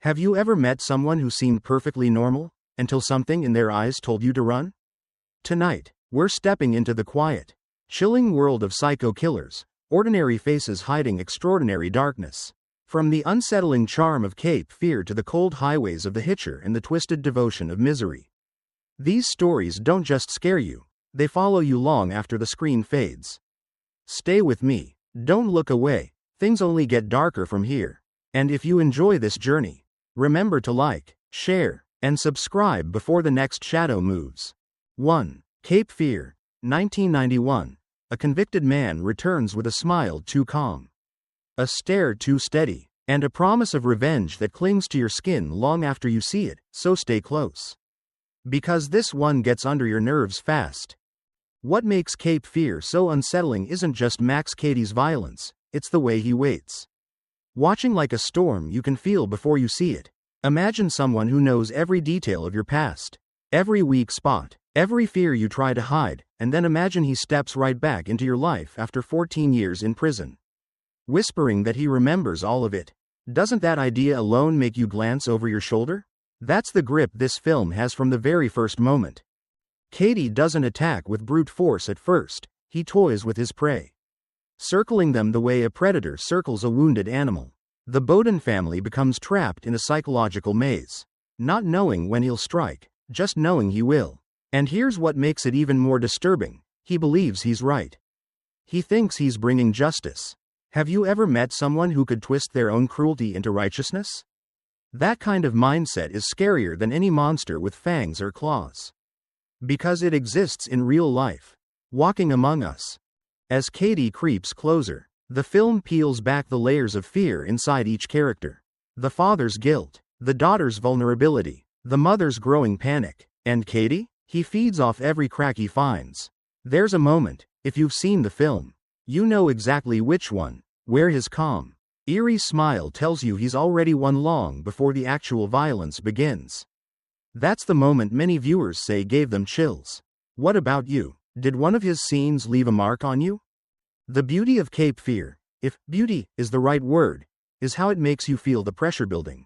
Have you ever met someone who seemed perfectly normal, until something in their eyes told you to run? Tonight, we're stepping into the quiet, chilling world of psycho killers, ordinary faces hiding extraordinary darkness. From the unsettling charm of Cape Fear to the cold highways of the Hitcher and the twisted devotion of misery. These stories don't just scare you, they follow you long after the screen fades. Stay with me, don't look away, things only get darker from here. And if you enjoy this journey, remember to like, share, and subscribe before the next shadow moves. 1. Cape Fear, 1991. A convicted man returns with a smile too calm, a stare too steady, and a promise of revenge that clings to your skin long after you see it, so stay close. Because this one gets under your nerves fast. What makes Cape Fear so unsettling isn't just Max Cady's violence, it's the way he waits. Watching like a storm you can feel before you see it. Imagine someone who knows every detail of your past, every weak spot, every fear you try to hide, and then imagine he steps right back into your life after 14 years in prison, whispering that he remembers all of it. Doesn't that idea alone make you glance over your shoulder? That's the grip this film has from the very first moment. Cady doesn't attack with brute force at first, he toys with his prey, circling them the way a predator circles a wounded animal. The Bowden family becomes trapped in a psychological maze, not knowing when he'll strike, just knowing he will. And here's what makes it even more disturbing, he believes he's right. He thinks he's bringing justice. Have you ever met someone who could twist their own cruelty into righteousness? That kind of mindset is scarier than any monster with fangs or claws. Because it exists in real life, walking among us. As Cady creeps closer, the film peels back the layers of fear inside each character. The father's guilt, the daughter's vulnerability, the mother's growing panic. And Cady? He feeds off every crack he finds. There's a moment, if you've seen the film, you know exactly which one, where his calm, eerie smile tells you he's already won long before the actual violence begins. That's the moment many viewers say gave them chills. What about you? Did one of his scenes leave a mark on you? The beauty of Cape Fear, if beauty is the right word, is how it makes you feel the pressure building.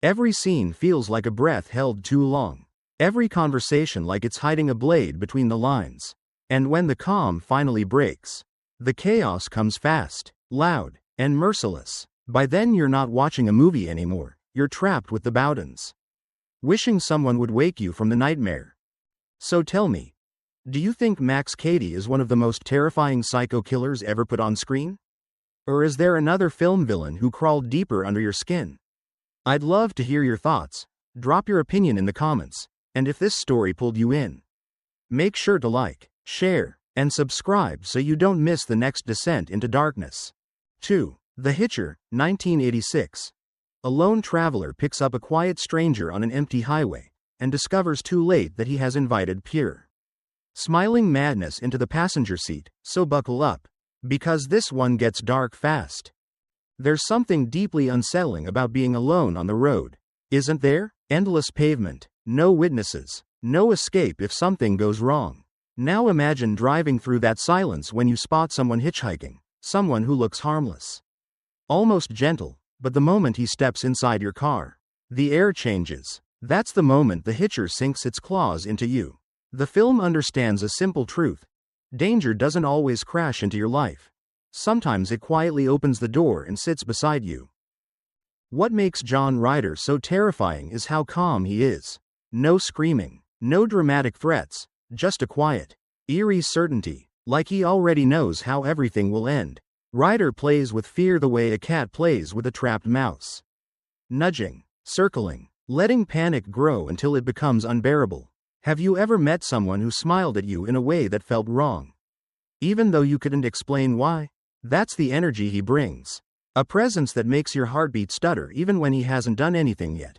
Every scene feels like a breath held too long. Every conversation like it's hiding a blade between the lines. And when the calm finally breaks, the chaos comes fast, loud, and merciless. By then you're not watching a movie anymore, you're trapped with the Bowdens, wishing someone would wake you from the nightmare. So tell me, do you think Max Cady is one of the most terrifying psycho killers ever put on screen? Or is there another film villain who crawled deeper under your skin? I'd love to hear your thoughts. Drop your opinion in the comments. And if this story pulled you in, make sure to like, share, and subscribe so you don't miss the next descent into darkness. 2. The Hitcher, 1986. A lone traveler picks up a quiet stranger on an empty highway, and discovers too late that he has invited pure, smiling madness into the passenger seat, so buckle up, because this one gets dark fast. There's something deeply unsettling about being alone on the road, isn't there? Endless pavement, no witnesses, no escape if something goes wrong. Now imagine driving through that silence when you spot someone hitchhiking, someone who looks harmless, almost gentle, but the moment he steps inside your car, the air changes. That's the moment the Hitcher sinks its claws into you. The film understands a simple truth. Danger doesn't always crash into your life. Sometimes it quietly opens the door and sits beside you. What makes John Ryder so terrifying is how calm he is. No screaming, no dramatic threats, just a quiet, eerie certainty, like he already knows how everything will end. Ryder plays with fear the way a cat plays with a trapped mouse. Nudging, circling, letting panic grow until it becomes unbearable. Have you ever met someone who smiled at you in a way that felt wrong, even though you couldn't explain why? That's the energy he brings. A presence that makes your heartbeat stutter even when he hasn't done anything yet.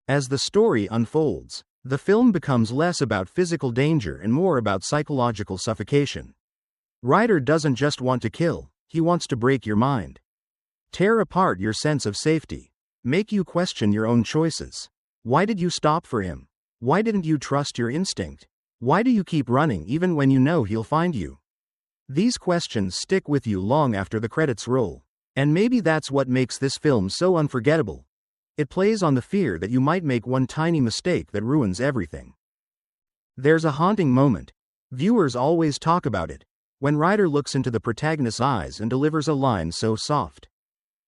As the story unfolds, the film becomes less about physical danger and more about psychological suffocation. Ryder doesn't just want to kill, he wants to break your mind, tear apart your sense of safety, make you question your own choices. Why did you stop for him? Why didn't you trust your instinct? Why do you keep running even when you know he'll find you? These questions stick with you long after the credits roll. And maybe that's what makes this film so unforgettable. It plays on the fear that you might make one tiny mistake that ruins everything. There's a haunting moment. Viewers always talk about it. When Ryder looks into the protagonist's eyes and delivers a line so soft,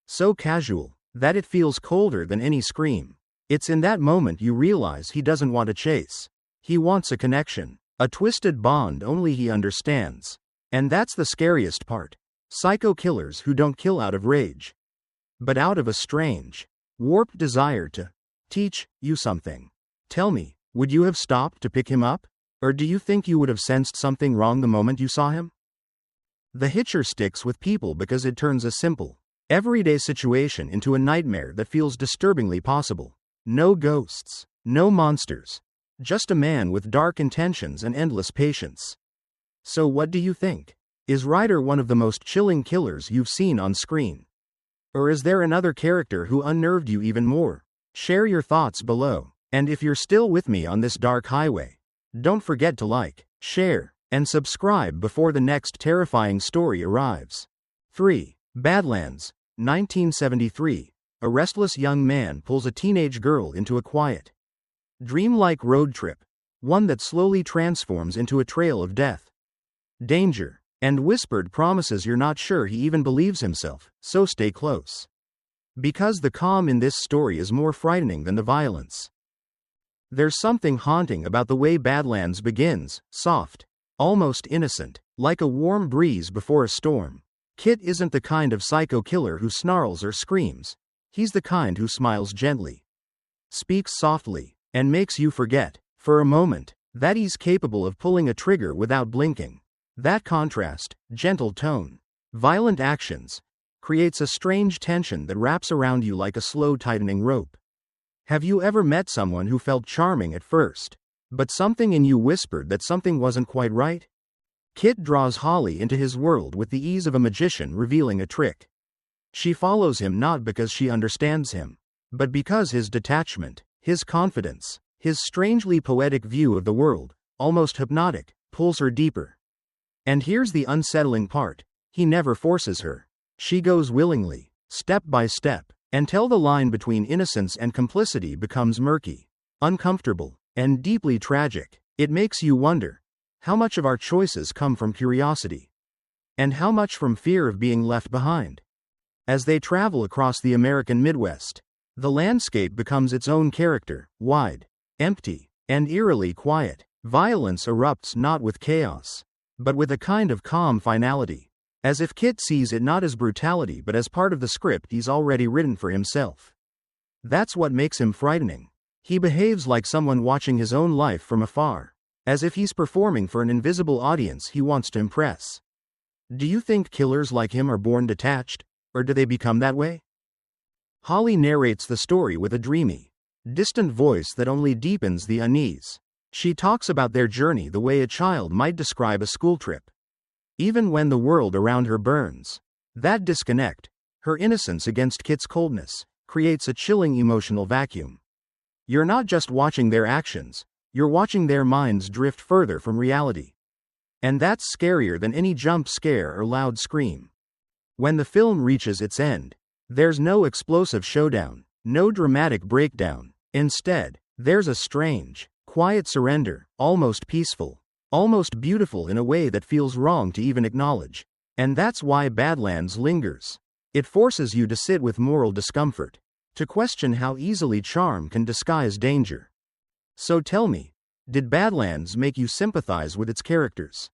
so casual, that it feels colder than any scream. It's in that moment you realize he doesn't want a chase. He wants a connection. A twisted bond only he understands. And that's the scariest part. Psycho killers who don't kill out of rage, but out of a strange, warped desire to teach you something. Tell me, would you have stopped to pick him up? Or do you think you would have sensed something wrong the moment you saw him? The Hitcher sticks with people because it turns a simple, everyday situation into a nightmare that feels disturbingly possible. No ghosts, no monsters, just a man with dark intentions and endless patience. So what do you think? Is Ryder one of the most chilling killers you've seen on screen? Or is there another character who unnerved you even more? Share your thoughts below. And if you're still with me on this dark highway, don't forget to like, share, and subscribe before the next terrifying story arrives. 3. Badlands, 1973. A restless young man pulls a teenage girl into a quiet, dreamlike road trip, one that slowly transforms into a trail of death, danger, and whispered promises you're not sure he even believes himself, so stay close. Because the calm in this story is more frightening than the violence. There's something haunting about the way Badlands begins, soft, almost innocent, like a warm breeze before a storm. Kit isn't the kind of psycho killer who snarls or screams. He's the kind who smiles gently, speaks softly, and makes you forget, for a moment, that he's capable of pulling a trigger without blinking. That contrast, gentle tone, violent actions, creates a strange tension that wraps around you like a slow tightening rope. Have you ever met someone who felt charming at first, but something in you whispered that something wasn't quite right? Kit draws Holly into his world with the ease of a magician revealing a trick. She follows him not because she understands him, but because his detachment, his confidence, his strangely poetic view of the world, almost hypnotic, pulls her deeper. And here's the unsettling part. He never forces her. She goes willingly, step by step, until the line between innocence and complicity becomes murky, uncomfortable, and deeply tragic. It makes you wonder, how much of our choices come from curiosity? And how much from fear of being left behind? As they travel across the American Midwest, the landscape becomes its own character, wide, empty, and eerily quiet. Violence erupts not with chaos, but with a kind of calm finality, as if Kit sees it not as brutality but as part of the script he's already written for himself. That's what makes him frightening. He behaves like someone watching his own life from afar, as if he's performing for an invisible audience he wants to impress. Do you think killers like him are born detached, or do they become that way? Holly narrates the story with a dreamy, distant voice that only deepens the unease. She talks about their journey the way a child might describe a school trip. Even when the world around her burns, that disconnect, her innocence against Kit's coldness, creates a chilling emotional vacuum. You're not just watching their actions, you're watching their minds drift further from reality. And that's scarier than any jump scare or loud scream. When the film reaches its end, there's no explosive showdown, no dramatic breakdown. Instead, there's a strange, quiet surrender, almost peaceful, almost beautiful in a way that feels wrong to even acknowledge. And that's why Badlands lingers. It forces you to sit with moral discomfort, to question how easily charm can disguise danger. So tell me, did Badlands make you sympathize with its characters?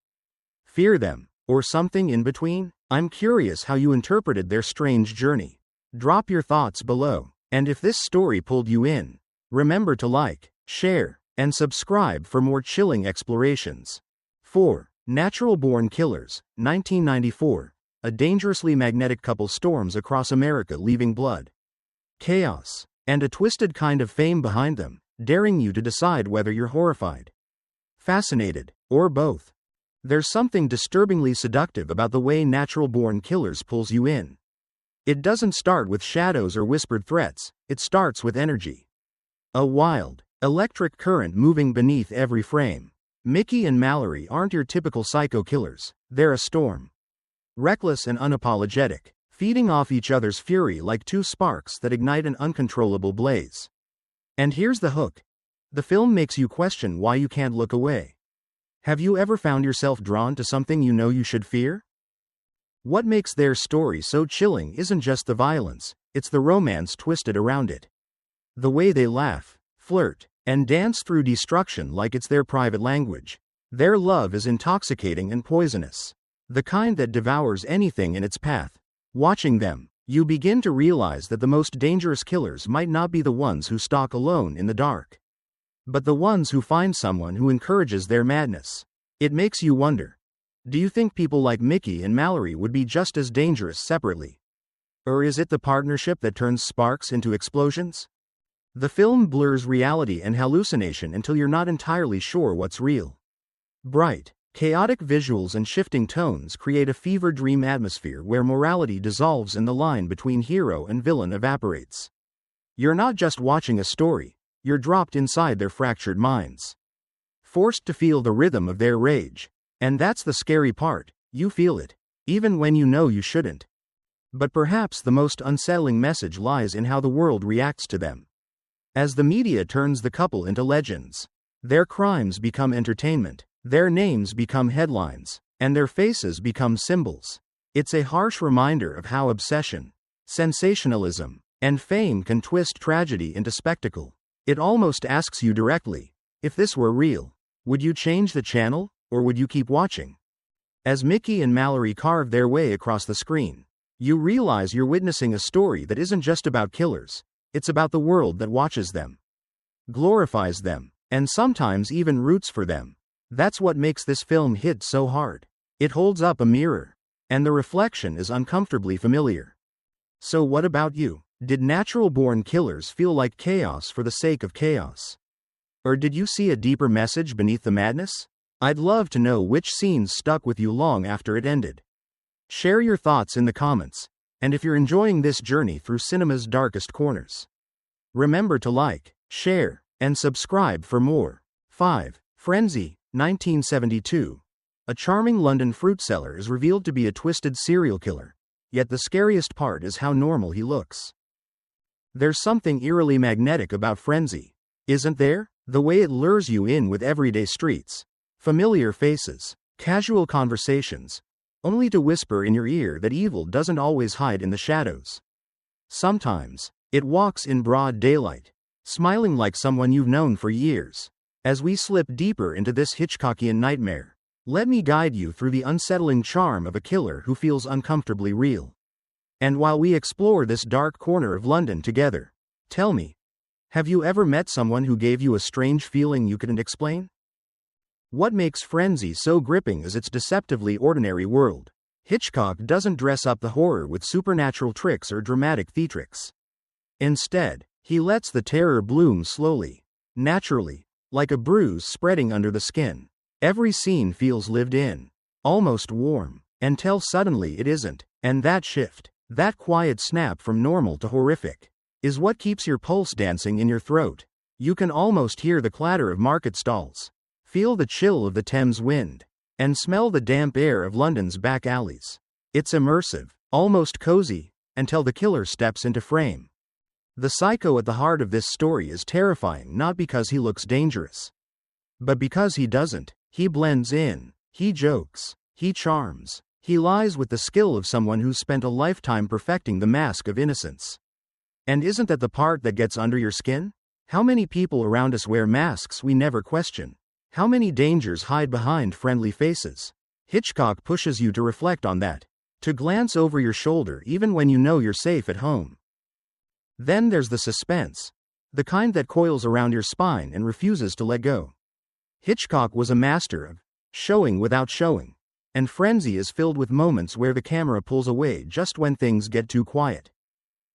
Fear them, or something in between? I'm curious how you interpreted their strange journey. Drop your thoughts below, and if this story pulled you in, remember to like, share, and subscribe for more chilling explorations. 4. Natural-born killers, 1994. A dangerously magnetic couple storms across America leaving blood, chaos, and a twisted kind of fame behind them, daring you to decide whether you're horrified, fascinated, or both. There's something disturbingly seductive about the way natural-born killers pulls you in. It doesn't start with shadows or whispered threats, it starts with energy. A wild, electric current moving beneath every frame. Mickey and Mallory aren't your typical psycho killers, they're a storm. Reckless and unapologetic, feeding off each other's fury like two sparks that ignite an uncontrollable blaze. And here's the hook. The film makes you question why you can't look away. Have you ever found yourself drawn to something you know you should fear? What makes their story so chilling isn't just the violence, it's the romance twisted around it. The way they laugh, flirt, and dance through destruction like it's their private language. Their love is intoxicating and poisonous. The kind that devours anything in its path. Watching them, you begin to realize that the most dangerous killers might not be the ones who stalk alone in the dark, but the ones who find someone who encourages their madness. It makes you wonder. Do you think people like Mickey and Mallory would be just as dangerous separately? Or is it the partnership that turns sparks into explosions? The film blurs reality and hallucination until you're not entirely sure what's real. Bright, chaotic visuals and shifting tones create a fever dream atmosphere where morality dissolves and the line between hero and villain evaporates. You're not just watching a story, you're dropped inside their fractured minds. Forced to feel the rhythm of their rage. And that's the scary part, you feel it, even when you know you shouldn't. But perhaps the most unsettling message lies in how the world reacts to them. As the media turns the couple into legends, their crimes become entertainment, their names become headlines, and their faces become symbols. It's a harsh reminder of how obsession, sensationalism, and fame can twist tragedy into spectacle. It almost asks you directly, if this were real, would you change the channel, or would you keep watching? As Mickey and Mallory carve their way across the screen, you realize you're witnessing a story that isn't just about killers, it's about the world that watches them, glorifies them, and sometimes even roots for them. That's what makes this film hit so hard. It holds up a mirror, and the reflection is uncomfortably familiar. So what about you? Did natural-born killers feel like chaos for the sake of chaos? Or did you see a deeper message beneath the madness? I'd love to know which scenes stuck with you long after it ended. Share your thoughts in the comments, and if you're enjoying this journey through cinema's darkest corners, remember to like, share, and subscribe for more. 5. Frenzy, 1972. A charming London fruit seller is revealed to be a twisted serial killer, yet the scariest part is how normal he looks. There's something eerily magnetic about Frenzy, isn't there? The way it lures you in with everyday streets, familiar faces, casual conversations, only to whisper in your ear that evil doesn't always hide in the shadows. Sometimes, it walks in broad daylight, smiling like someone you've known for years. As we slip deeper into this Hitchcockian nightmare, let me guide you through the unsettling charm of a killer who feels uncomfortably real. And while we explore this dark corner of London together, tell me, have you ever met someone who gave you a strange feeling you couldn't explain? What makes Frenzy so gripping is its deceptively ordinary world. Hitchcock doesn't dress up the horror with supernatural tricks or dramatic theatrics. Instead, he lets the terror bloom slowly, naturally, like a bruise spreading under the skin. Every scene feels lived in, almost warm, until suddenly it isn't. And that shift, that quiet snap from normal to horrific, is what keeps your pulse dancing in your throat. You can almost hear the clatter of market stalls, feel the chill of the Thames wind, and smell the damp air of London's back alleys. It's immersive, almost cozy, until the killer steps into frame. The psycho at the heart of this story is terrifying not because he looks dangerous, but because he doesn't. He blends in, he jokes, he charms, he lies with the skill of someone who's spent a lifetime perfecting the mask of innocence. And isn't that the part that gets under your skin? How many people around us wear masks we never question? How many dangers hide behind friendly faces? Hitchcock pushes you to reflect on that, to glance over your shoulder even when you know you're safe at home. Then there's the suspense, the kind that coils around your spine and refuses to let go. Hitchcock was a master of showing without showing, and Frenzy is filled with moments where the camera pulls away just when things get too quiet,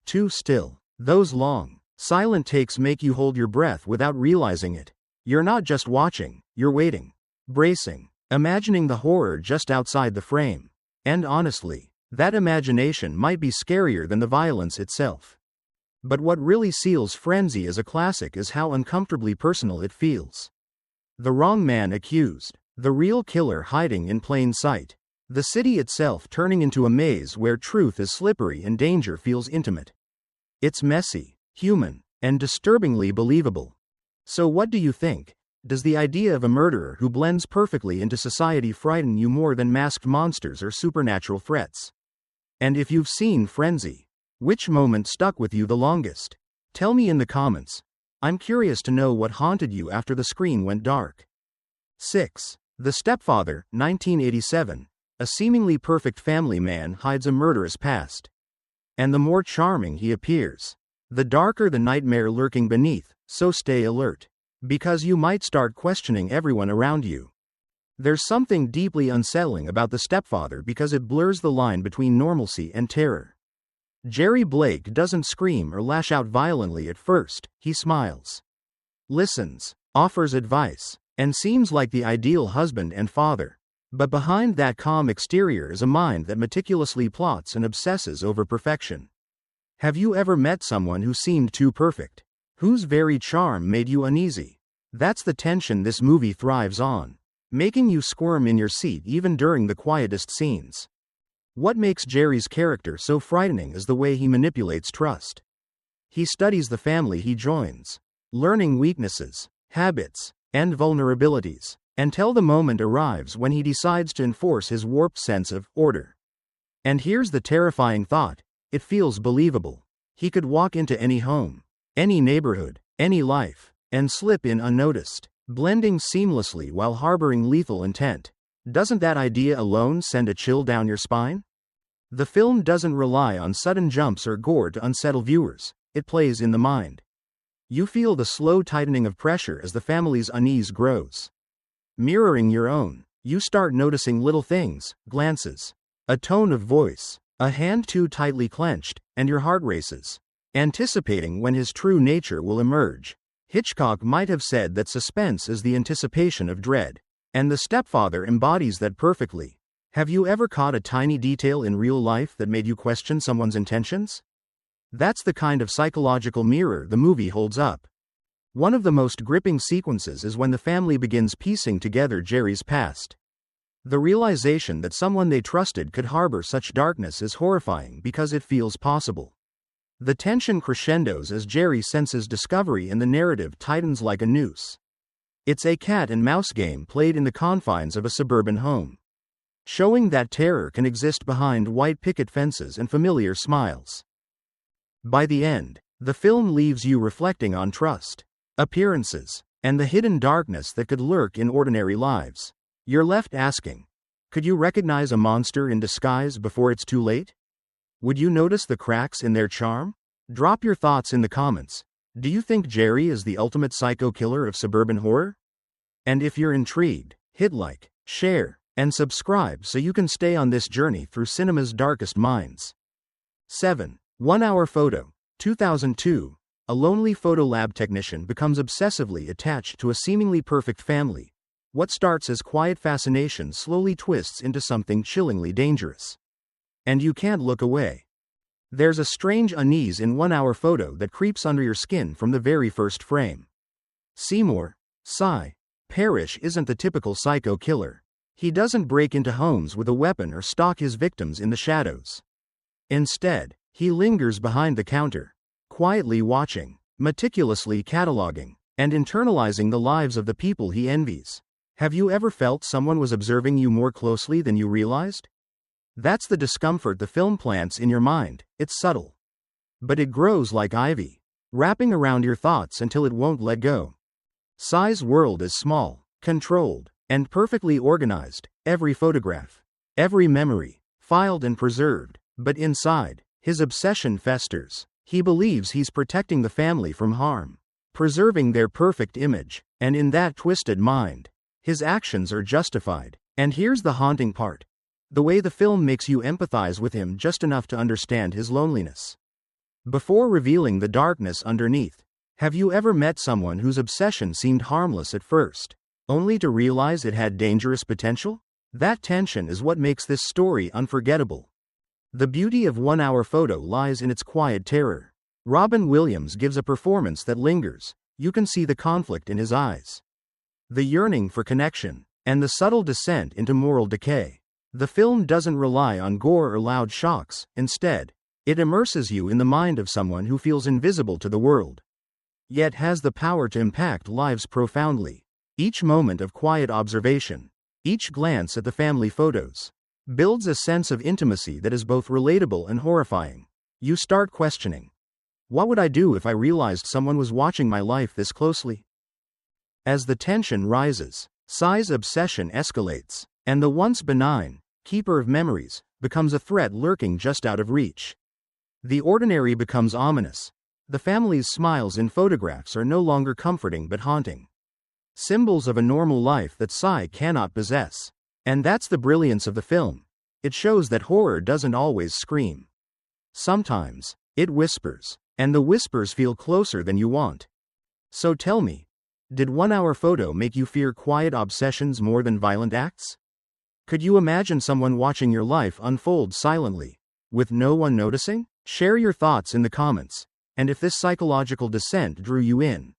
too still. Those long, silent takes make you hold your breath without realizing it. You're not just watching, you're waiting, bracing, imagining the horror just outside the frame. And honestly, that imagination might be scarier than the violence itself. But what really seals Frenzy as a classic is how uncomfortably personal it feels. The wrong man accused, the real killer hiding in plain sight. The city itself turning into a maze where truth is slippery and danger feels intimate. It's messy, human, and disturbingly believable. So what do you think? Does the idea of a murderer who blends perfectly into society frighten you more than masked monsters or supernatural threats? And if you've seen Frenzy, which moment stuck with you the longest? Tell me in the comments. I'm curious to know what haunted you after the screen went dark. 6. The Stepfather, 1987. A seemingly perfect family man hides a murderous past. And the more charming he appears, the darker the nightmare lurking beneath, so stay alert. Because you might start questioning everyone around you. There's something deeply unsettling about The Stepfather because it blurs the line between normalcy and terror. Jerry Blake doesn't scream or lash out violently at first, he smiles, listens, offers advice, and seems like the ideal husband and father. But behind that calm exterior is a mind that meticulously plots and obsesses over perfection. Have you ever met someone who seemed too perfect? Whose very charm made you uneasy? That's the tension this movie thrives on, making you squirm in your seat even during the quietest scenes. What makes Jerry's character so frightening is the way he manipulates trust. He studies the family he joins, learning weaknesses, habits, and vulnerabilities, until the moment arrives when he decides to enforce his warped sense of order. And here's the terrifying thought, it feels believable. He could walk into any home, any neighborhood, any life, and slip in unnoticed, blending seamlessly while harboring lethal intent. Doesn't that idea alone send a chill down your spine? The film doesn't rely on sudden jumps or gore to unsettle viewers, it plays in the mind. You feel the slow tightening of pressure as the family's unease grows. Mirroring your own, you start noticing little things, glances, a tone of voice, a hand too tightly clenched, and your heart races, anticipating when his true nature will emerge. Hitchcock might have said that suspense is the anticipation of dread, and The Stepfather embodies that perfectly. Have you ever caught a tiny detail in real life that made you question someone's intentions? That's the kind of psychological mirror the movie holds up. One of the most gripping sequences is when the family begins piecing together Jerry's past. The realization that someone they trusted could harbor such darkness is horrifying because it feels possible. The tension crescendos as Jerry senses discovery and the narrative tightens like a noose. It's a cat-and-mouse game played in the confines of a suburban home, showing that terror can exist behind white picket fences and familiar smiles. By the end, the film leaves you reflecting on trust, appearances, and the hidden darkness that could lurk in ordinary lives. You're left asking, could you recognize a monster in disguise before it's too late? Would you notice the cracks in their charm? Drop your thoughts in the comments. Do you think Jerry is the ultimate psycho killer of suburban horror? And if you're intrigued, hit like, share, and subscribe so you can stay on this journey through cinema's darkest minds. 7. 1 Hour Photo, 2002. A lonely photo lab technician becomes obsessively attached to a seemingly perfect family. What starts as quiet fascination slowly twists into something chillingly dangerous. And you can't look away. There's a strange unease in 1 Hour Photo that creeps under your skin from the very first frame. Seymour, Cy Parrish isn't the typical psycho killer. He doesn't break into homes with a weapon or stalk his victims in the shadows. Instead, he lingers behind the counter, quietly watching, meticulously cataloging, and internalizing the lives of the people he envies. Have you ever felt someone was observing you more closely than you realized? That's the discomfort the film plants in your mind. It's subtle, but it grows like ivy, wrapping around your thoughts until it won't let go. Cy's world is small, controlled, and perfectly organized. Every photograph, every memory, filed and preserved. But inside, his obsession festers. He believes he's protecting the family from harm, preserving their perfect image, and in that twisted mind, his actions are justified. And here's the haunting part. The way the film makes you empathize with him just enough to understand his loneliness. Before revealing the darkness underneath, have you ever met someone whose obsession seemed harmless at first, only to realize it had dangerous potential? That tension is what makes this story unforgettable. The beauty of 1 Hour Photo lies in its quiet terror. Robin Williams gives a performance that lingers. You can see the conflict in his eyes, the yearning for connection, and the subtle descent into moral decay. The film doesn't rely on gore or loud shocks, instead, it immerses you in the mind of someone who feels invisible to the world, yet has the power to impact lives profoundly. Each moment of quiet observation, each glance at the family photos, builds a sense of intimacy that is both relatable and horrifying. You start questioning, what would I do if I realized someone was watching my life this closely? As the tension rises, Sai's obsession escalates, and the once benign keeper of memories becomes a threat lurking just out of reach. The ordinary becomes ominous. The family's smiles in photographs are no longer comforting but haunting. Symbols of a normal life that Sai cannot possess. And that's the brilliance of the film. It shows that horror doesn't always scream. Sometimes, it whispers, and the whispers feel closer than you want. So tell me, did 1 hour photo make you fear quiet obsessions more than violent acts? Could you imagine someone watching your life unfold silently, with no one noticing? Share your thoughts in the comments, and if this psychological descent drew you in,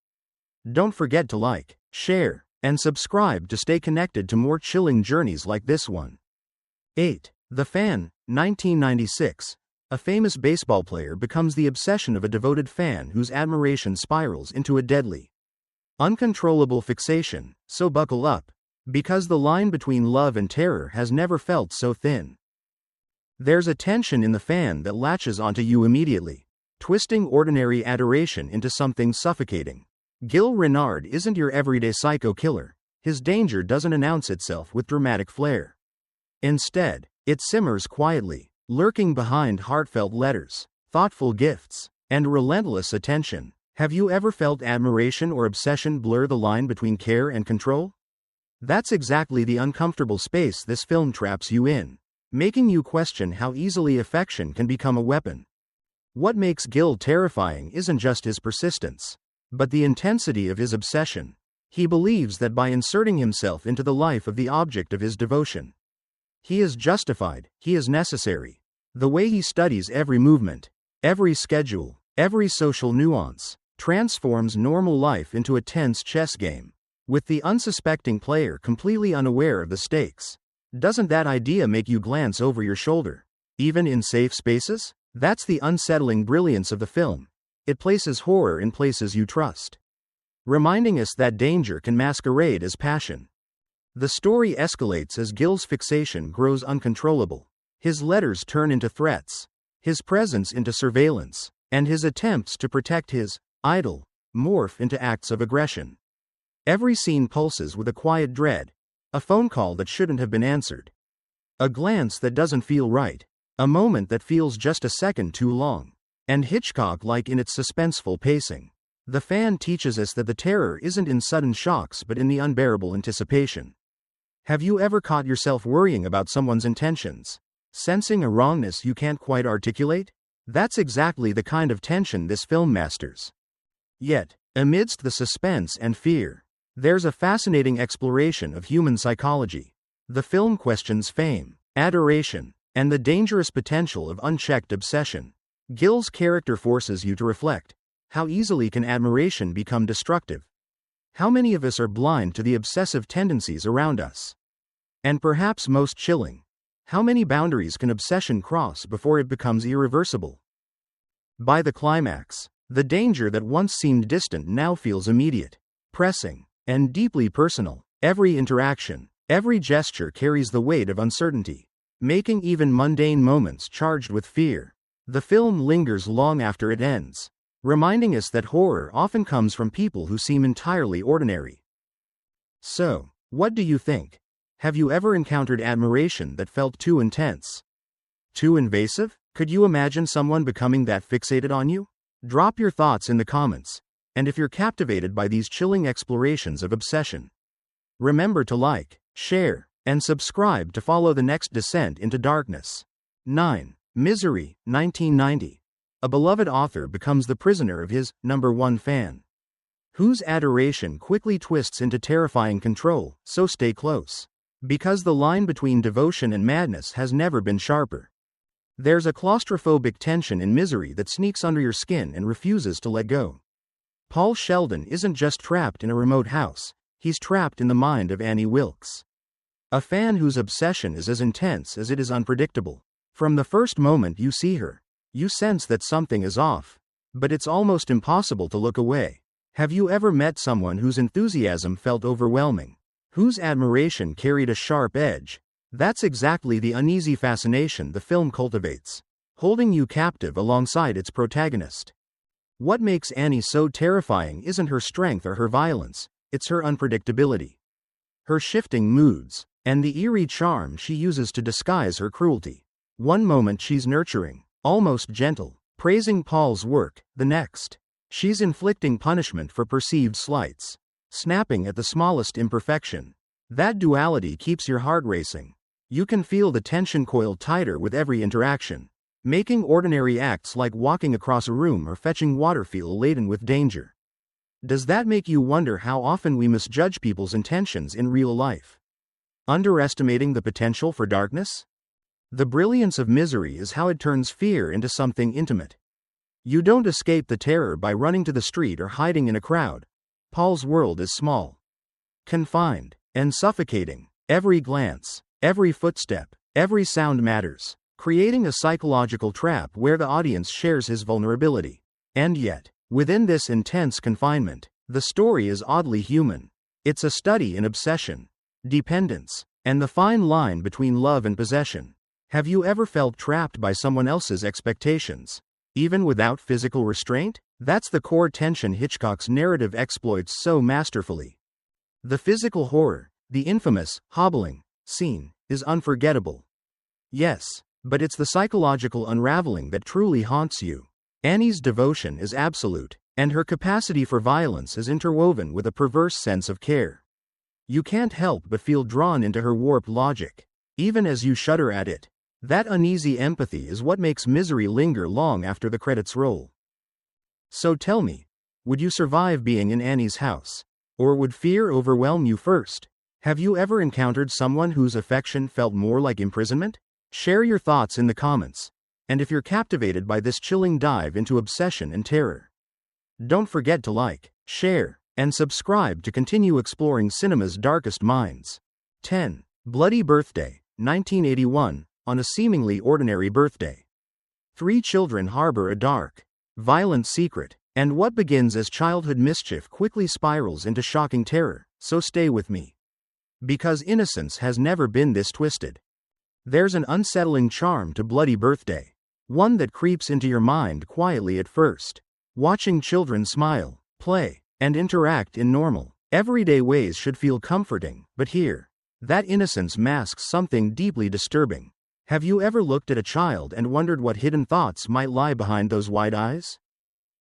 don't forget to like, share, and subscribe to stay connected to more chilling journeys like this one. 8. The Fan, 1996. A famous baseball player becomes the obsession of a devoted fan whose admiration spirals into a deadly, uncontrollable fixation, so buckle up, because the line between love and terror has never felt so thin. There's a tension in the fan that latches onto you immediately, twisting ordinary adoration into something suffocating. Gil Renard isn't your everyday psycho killer. His danger doesn't announce itself with dramatic flair. Instead, it simmers quietly, lurking behind heartfelt letters, thoughtful gifts, and relentless attention. Have you ever felt admiration or obsession blur the line between care and control? That's exactly the uncomfortable space this film traps you in, making you question how easily affection can become a weapon. What makes Gil terrifying isn't just his persistence, but the intensity of his obsession. He believes that by inserting himself into the life of the object of his devotion, he is justified, he is necessary. The way he studies every movement, every schedule, every social nuance, transforms normal life into a tense chess game, with the unsuspecting player completely unaware of the stakes. Doesn't that idea make you glance over your shoulder, even in safe spaces? That's the unsettling brilliance of the film. It places horror in places you trust, reminding us that danger can masquerade as passion. The story escalates as Gil's fixation grows uncontrollable. His letters turn into threats, his presence into surveillance, and his attempts to protect his idol morph into acts of aggression. Every scene pulses with a quiet dread, a phone call that shouldn't have been answered, a glance that doesn't feel right, a moment that feels just a second too long, and Hitchcock-like in its suspenseful pacing. The Fan teaches us that the terror isn't in sudden shocks but in the unbearable anticipation. Have you ever caught yourself worrying about someone's intentions, sensing a wrongness you can't quite articulate? That's exactly the kind of tension this film masters. Yet, amidst the suspense and fear, there's a fascinating exploration of human psychology. The film questions fame, adoration, and the dangerous potential of unchecked obsession. Gil's character forces you to reflect. How easily can admiration become destructive? How many of us are blind to the obsessive tendencies around us? And perhaps most chilling, how many boundaries can obsession cross before it becomes irreversible? By the climax, the danger that once seemed distant now feels immediate, pressing, and deeply personal. Every interaction, every gesture carries the weight of uncertainty, making even mundane moments charged with fear. The film lingers long after it ends, reminding us that horror often comes from people who seem entirely ordinary. So, what do you think? Have you ever encountered admiration that felt too intense? Too invasive? Could you imagine someone becoming that fixated on you? Drop your thoughts in the comments, and if you're captivated by these chilling explorations of obsession, remember to like, share, and subscribe to follow the next descent into darkness. 9. Misery, 1990. A beloved author becomes the prisoner of his #1 fan, whose adoration quickly twists into terrifying control, so stay close. Because the line between devotion and madness has never been sharper. There's a claustrophobic tension in Misery that sneaks under your skin and refuses to let go. Paul Sheldon isn't just trapped in a remote house, he's trapped in the mind of Annie Wilkes, A fan whose obsession is as intense as it is unpredictable. From the first moment you see her, you sense that something is off. But it's almost impossible to look away. Have you ever met someone whose enthusiasm felt overwhelming? Whose admiration carried a sharp edge? That's exactly the uneasy fascination the film cultivates, holding you captive alongside its protagonist. What makes Annie so terrifying isn't her strength or her violence, it's her unpredictability. Her shifting moods, and the eerie charm she uses to disguise her cruelty. One moment she's nurturing, almost gentle, praising Paul's work, the next, she's inflicting punishment for perceived slights, snapping at the smallest imperfection. That duality keeps your heart racing. You can feel the tension coil tighter with every interaction, making ordinary acts like walking across a room or fetching water feel laden with danger. Does that make you wonder how often we misjudge people's intentions in real life? Underestimating the potential for darkness? The brilliance of Misery is how it turns fear into something intimate. You don't escape the terror by running to the street or hiding in a crowd. Paul's world is small, confined, and suffocating. Every glance, every footstep, every sound matters, creating a psychological trap where the audience shares his vulnerability. And yet, within this intense confinement, the story is oddly human. It's a study in obsession, dependence, and the fine line between love and possession. Have you ever felt trapped by someone else's expectations, even without physical restraint? That's the core tension Hitchcock's narrative exploits so masterfully. The physical horror, the infamous hobbling scene, is unforgettable. Yes, but it's the psychological unraveling that truly haunts you. Annie's devotion is absolute, and her capacity for violence is interwoven with a perverse sense of care. You can't help but feel drawn into her warped logic, even as you shudder at it. That uneasy empathy is what makes Misery linger long after the credits roll. So tell me, would you survive being in Annie's house? Or would fear overwhelm you first? Have you ever encountered someone whose affection felt more like imprisonment? Share your thoughts in the comments. And if you're captivated by this chilling dive into obsession and terror, don't forget to like, share, and subscribe to continue exploring cinema's darkest minds. 10. Bloody Birthday, 1981, on a seemingly ordinary birthday. 3 children harbor a dark, violent secret, and what begins as childhood mischief quickly spirals into shocking terror, so stay with me. Because innocence has never been this twisted. There's an unsettling charm to Bloody Birthday, one that creeps into your mind quietly at first. Watching children smile, play, and interact in normal, everyday ways should feel comforting, but here, that innocence masks something deeply disturbing. Have you ever looked at a child and wondered what hidden thoughts might lie behind those wide eyes?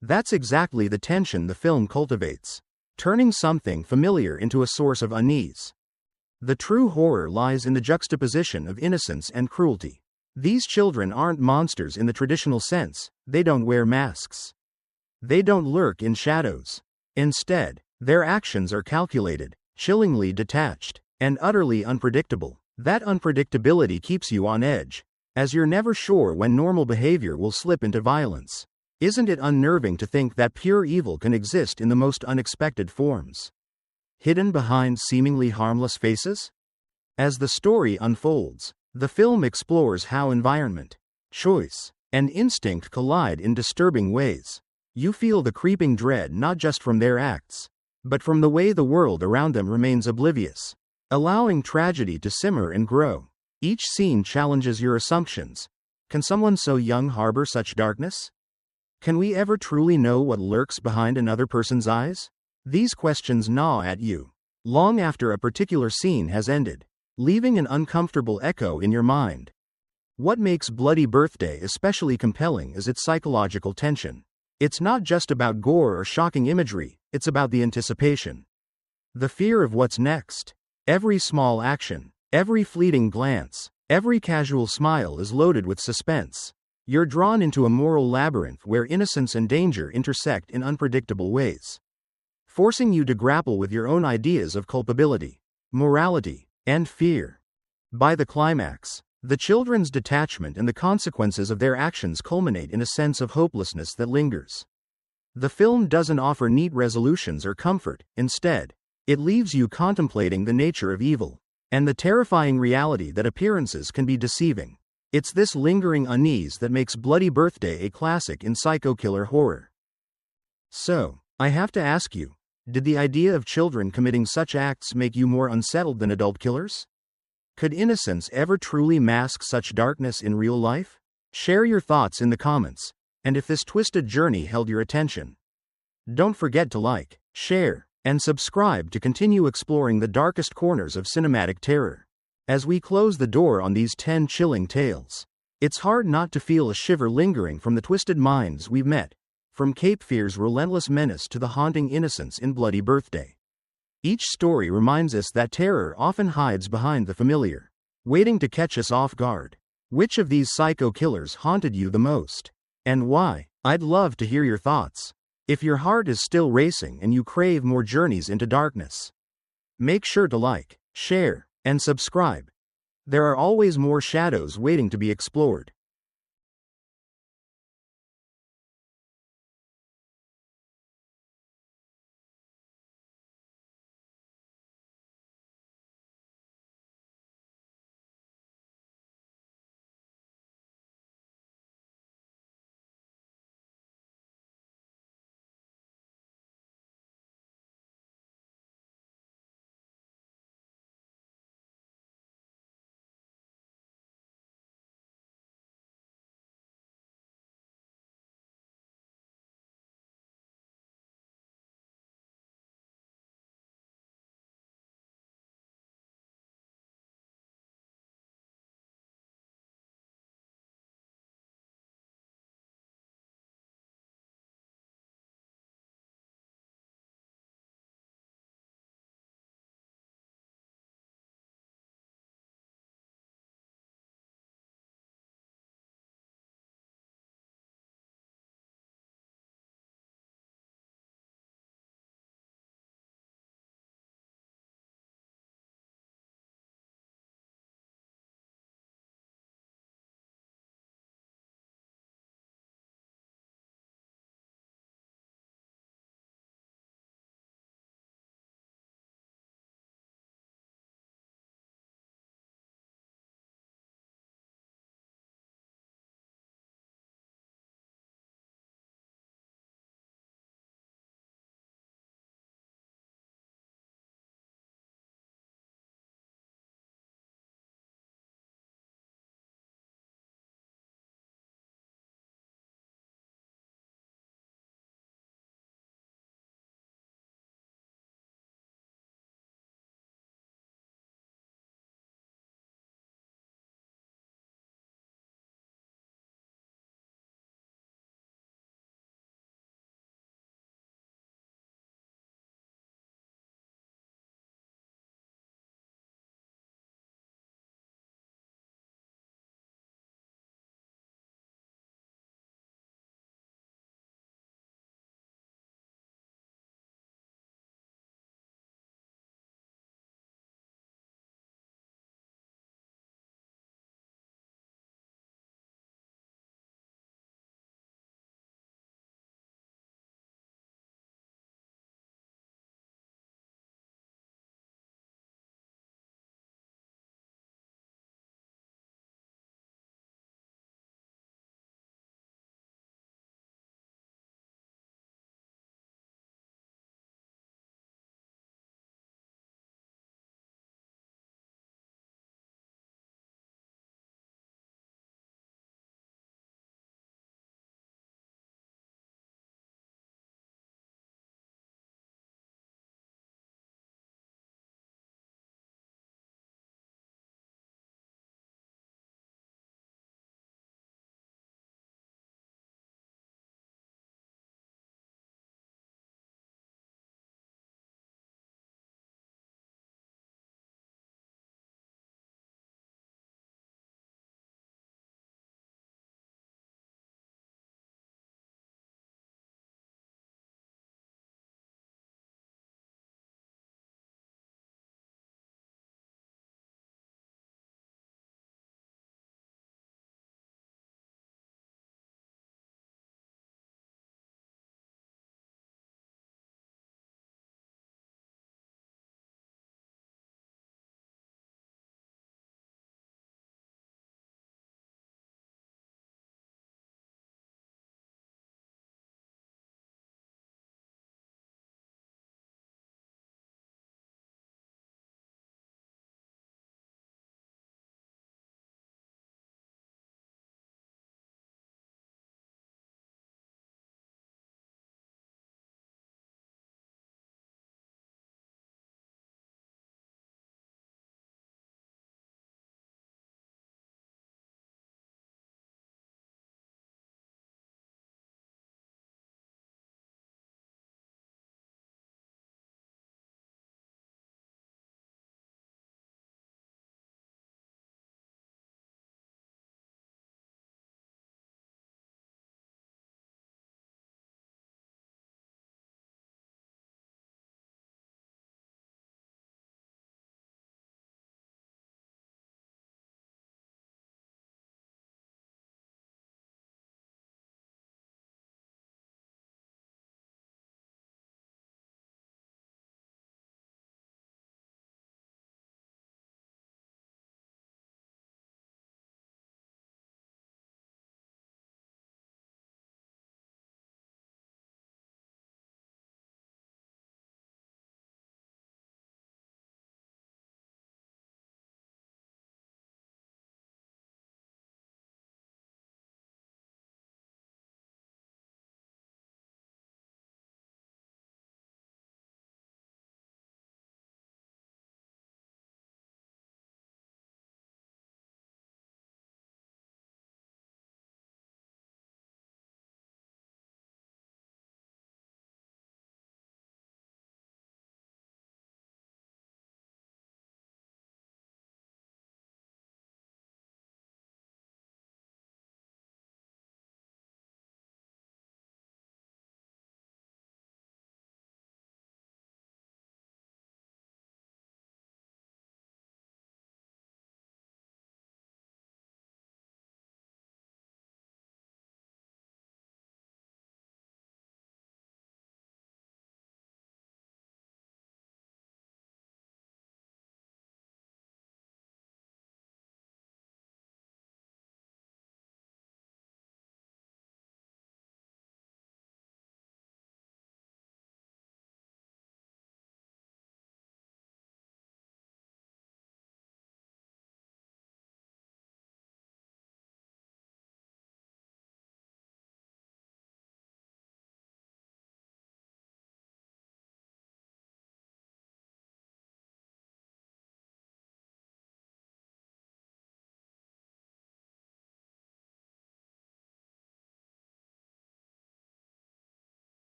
That's exactly the tension the film cultivates, turning something familiar into a source of unease. The true horror lies in the juxtaposition of innocence and cruelty. These children aren't monsters in the traditional sense, they don't wear masks. They don't lurk in shadows. Instead, their actions are calculated, chillingly detached, and utterly unpredictable. That unpredictability keeps you on edge, as you're never sure when normal behavior will slip into violence. Isn't it unnerving to think that pure evil can exist in the most unexpected forms, hidden behind seemingly harmless faces? As the story unfolds, the film explores how environment, choice, and instinct collide in disturbing ways. You feel the creeping dread not just from their acts, but from the way the world around them remains oblivious, allowing tragedy to simmer and grow. Each scene challenges your assumptions. Can someone so young harbor such darkness? Can we ever truly know what lurks behind another person's eyes? These questions gnaw at you, long after a particular scene has ended, leaving an uncomfortable echo in your mind. What makes Bloody Birthday especially compelling is its psychological tension. It's not just about gore or shocking imagery, it's about the anticipation. The fear of what's next. Every small action, every fleeting glance, every casual smile is loaded with suspense. You're drawn into a moral labyrinth where innocence and danger intersect in unpredictable ways, forcing you to grapple with your own ideas of culpability, morality, and fear. By the climax, the children's detachment and the consequences of their actions culminate in a sense of hopelessness that lingers. The film doesn't offer neat resolutions or comfort, instead, it leaves you contemplating the nature of evil. and the terrifying reality that appearances can be deceiving. It's this lingering unease that makes Bloody Birthday a classic in psycho killer horror. So, I have to ask you, did the idea of children committing such acts make you more unsettled than adult killers? Could innocence ever truly mask such darkness in real life? Share your thoughts in the comments, and if this twisted journey held your attention, don't forget to like, share, and subscribe to continue exploring the darkest corners of cinematic terror. As we close the door on these 10 chilling tales, it's hard not to feel a shiver lingering from the twisted minds we've met, from Cape Fear's relentless menace to the haunting innocence in Bloody Birthday. Each story reminds us that terror often hides behind the familiar, waiting to catch us off guard. Which of these psycho killers haunted you the most? And why? I'd love to hear your thoughts. If your heart is still racing and you crave more journeys into darkness, make sure to like, share, and subscribe. There are always more shadows waiting to be explored.